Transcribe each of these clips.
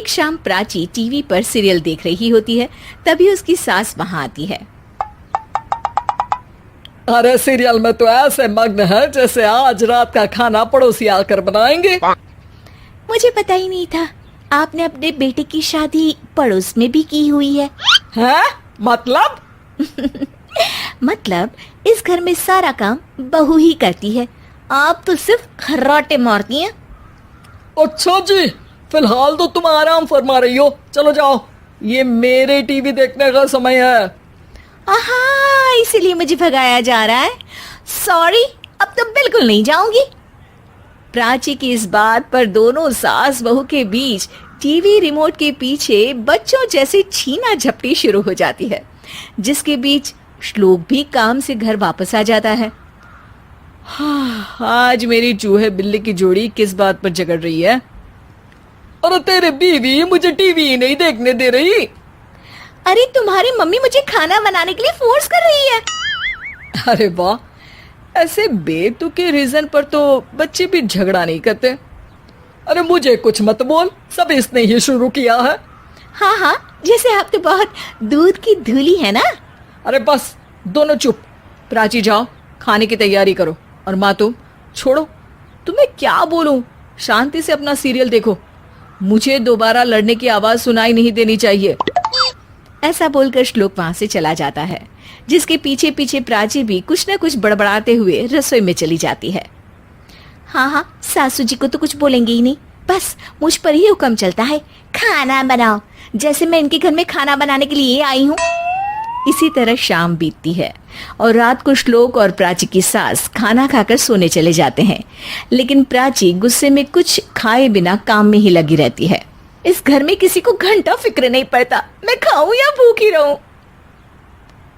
एक शाम प्राची टीवी पर सीरियल देख रही होती है। तभी उसकी सास वहां आती है। अरे सीरियल में तो ऐसे मग्न है जैसे आज रात का खाना पड़ोसी आकर बनाएंगे। मुझे पता ही नहीं था आपने अपने बेटे की शादी पड़ोस में भी की हुई है। हैं? मतलब? मतलब इस घर में सारा काम बहू ही करती है, आप तो सिर्फ खर्राटे मारती हैं। अच्छा जी, फिलहाल तो तुम आराम फरमा रही हो, चलो जाओ, ये मेरे टीवी देखने का समय है। आहा, इसीलिए मुझे भगाया जा रहा है। सॉरी, अब तो बिल्कुल नहीं जाऊंगी। प्राची की इस बात पर दोनों सास बहू के बीच टीवी रिमोट के पीछे बच्चों जैसे छीना झपटी शुरू हो जाती है, जिसके बीच श्लोक भी काम से घर वापस आ जाता है। आज मेरी चूहे बिल्ली की जोड़ी किस बात पर झगड़ रही है? अरे तेरे बीवी मुझे टीवी ही नहीं देखने दे रही। अरे तुम्हारी मम्मी मुझे खाना बनाने के लिए फोर्स कर रही है। अरे वाह, ऐसे बेतुके रीजन पर तो बच्चे भी झगड़ा नहीं करते। अरे मुझे कुछ मत बोल, सब इसने ही शुरू किया है। हाँ हाँ, जैसे आप तो बहुत दूध की धूली है ना। अरे बस, दोनों चुप। प्राची जाओ, खाने की तैयारी करो। और माँ तुम छोड़ो, तुम्हें क्या बोलूं, शांति से अपना सीरियल देखो, मुझे दोबारा लड़ने की आवाज सुनाई नहीं देनी चाहिए। ऐसा बोलकर श्लोक वहां से चला जाता है, जिसके पीछे पीछे प्राची भी कुछ न कुछ बड़बड़ाते हुए रसोई में चली जाती है। हाँ हाँ, सासू जी को तो कुछ बोलेंगे ही नहीं, बस मुझ पर ही हुक्म चलता है, खाना बनाओ, जैसे मैं इनके घर में खाना बनाने के लिए आई हूँ। इसी तरह शाम बीतती है और रात को श्लोक और प्राची की सास खाना खाकर सोने चले जाते हैं, लेकिन प्राची गुस्से में कुछ खाए बिना काम में ही लगी रहती है। इस घर में किसी को घंटा फिक्र नहीं पड़ता, मैं खाऊं या भूखी रहूं।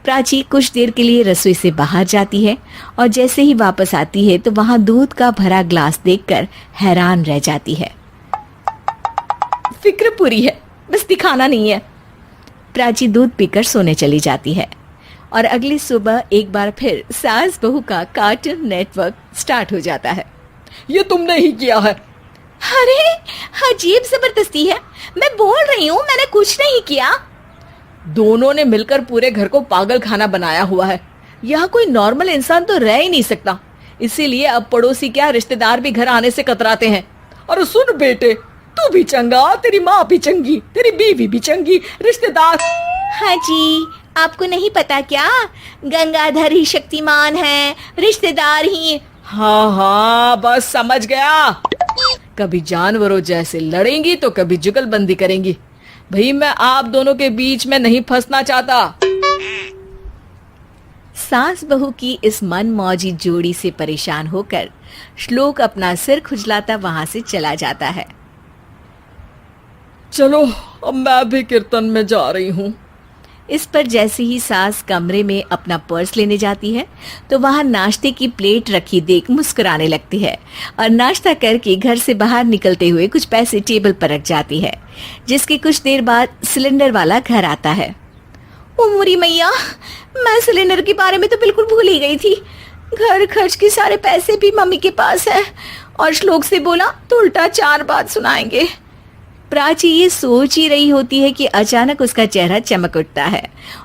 प्राची कुछ देर के लिए रसोई से बाहर जाती है और जैसे ही वापस आती है तो वहां दूध का भरा ग्लास देखकर हैरान रह जाती है। फिक्र पूरी है, बस दिखाना नहीं है। प्राची दूध पीकर सोने चली जाती है और अगली सुबह एक बार फिर सास बहू का कार्टून नेटवर्क स्टार्ट हो जाता है। ये तुमने ही किया है। अरे अजीब जबरदस्ती है, मैं बोल रही हूँ मैंने कुछ नहीं किया। दोनों ने मिलकर पूरे घर को पागल खाना बनाया हुआ है। यहाँ कोई नॉर्मल इंसान तो रह ही नहीं सकता, इसीलिए अब पड़ोसी क्या रिश्तेदार भी घर आने से कतराते हैं। और सुन बेटे, तू भी चंगा, तेरी माँ भी चंगी, तेरी बीवी भी चंगी, रिश्तेदार। हाँ जी, आपको नहीं पता क्या, गंगाधर ही शक्तिमान है, रिश्तेदार ही। हाँ हाँ, बस समझ गया। कभी जानवरों जैसे लड़ेंगी तो कभी जुगलबंदी करेंगी। भाई मैं आप दोनों के बीच में नहीं फंसना चाहता। सास बहू की इस मन मौजी जोड़ी से परेशान होकर श्लोक अपना सिर खुजलाता वहां से चला जाता है। चलो अब मैं भी कीर्तन में जा रही हूँ। इस पर जैसे ही सास कमरे में अपना पर्स लेने जाती है तो वहां नाश्ते की प्लेट रखी देख मुस्कुराने लगती है और नाश्ता करके घर से बाहर निकलते हुए कुछ पैसे टेबल पर रख जाती है, जिसके कुछ देर बाद सिलेंडर वाला घर आता है। ओ मोरी मैया, मैं सिलेंडर के बारे में तो बिल्कुल भूल ही गई थी। घर खर्च के सारे पैसे भी मम्मी के पास है और श्लोक से बोला तो उल्टा 4 बात सुनाएंगे। प्राची ये सोच ही रही होती है कि अचानक उसका चेहरा चमक उठता है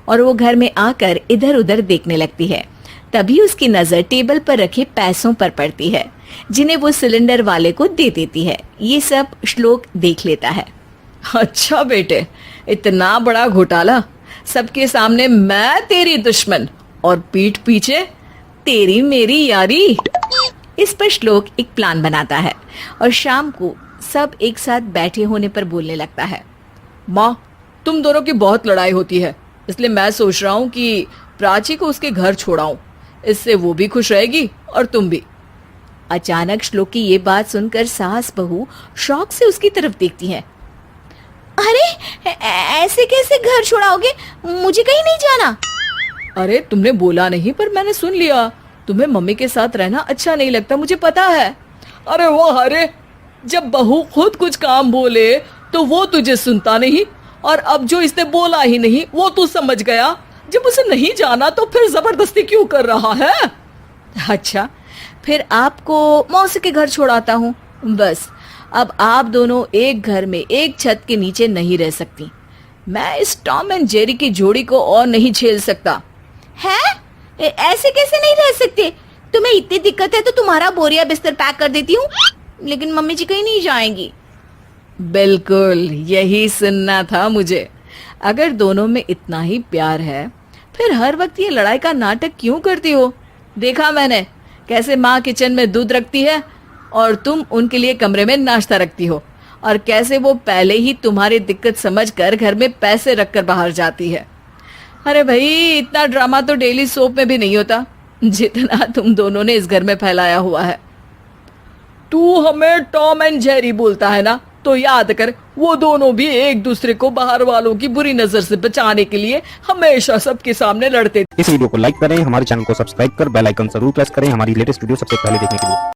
और वो घर में आकर इधर उधर देखने लगती है। तभी उसकी नजर टेबल पर रखे पैसों पर पड़ती है, जिन्हें वो सिलेंडर वाले को दे देती है। ये सब श्लोक देख लेता है। अच्छा बेटे, इतना बड़ा घोटाला, सबके सामने मैं तेरी दुश्मन और पीठ पीछे तेरी मेरी यारी। इस पर श्लोक एक प्लान बनाता है और शाम को सब एक साथ बैठे होने पर बोलने लगता है। माँ, तुम दोनों की बहुत लड़ाई होती है, इसलिए मैं सोच रहा हूँ कि प्राची को उसके घर छोड़ाऊं, इससे वो भी खुश रहेगी और तुम भी। अचानक श्लोक की ये बात सुनकर सास बहू शौक से उसकी तरफ देखती हैं। अरे ऐसे कैसे घर छोड़ाओगे, मुझे कहीं नहीं जाना। अरे तुमने बोला नहीं पर मैंने सुन लिया, तुम्हें मम्मी के साथ रहना अच्छा नहीं लगता, मुझे पता है। अरे वाह, अरे जब बहू खुद कुछ काम बोले तो वो तुझे सुनता नहीं, और अब जो इसने बोला ही नहीं वो तू समझ गया। जब उसे नहीं जाना तो फिर जबरदस्ती क्यों कर रहा है? अच्छा, फिर आपको मौसी के घर छोड़ाता हूँ, बस अब आप दोनों एक घर में एक छत के नीचे नहीं रह सकती। मैं इस टॉम एंड जेरी की जोड़ी को और नहीं झेल सकता। है? ऐसे कैसे नहीं रह सकते? तुम्हें इतनी दिक्कत है तो तुम्हारा बोरिया बिस्तर पैक कर देती हूँ, लेकिन मम्मी जी कहीं नहीं जाएंगी। बिल्कुल यही सुनना था मुझे। अगर दोनों में इतना ही प्यार है फिर हर वक्त ये लड़ाई का नाटक क्यों करती हो? देखा मैंने कैसे माँ किचन में दूध रखती है और तुम उनके लिए कमरे में नाश्ता रखती हो, और कैसे वो पहले ही तुम्हारी दिक्कत समझकर घर में पैसे रखकर बाहर जाती है। अरे भाई, इतना ड्रामा तो डेली सोप में भी नहीं होता जितना तुम दोनों ने इस घर में फैलाया हुआ है। तू हमें टॉम एंड जेरी बोलता है ना, तो याद कर वो दोनों भी एक दूसरे को बाहर वालों की बुरी नजर से बचाने के लिए हमेशा सबके सामने लड़ते थे। इस वीडियो को लाइक करें, हमारे चैनल को सब्सक्राइब कर बेल आइकन जरूर प्रेस करें हमारी लेटेस्ट वीडियो सबसे पहले देखने के लिए।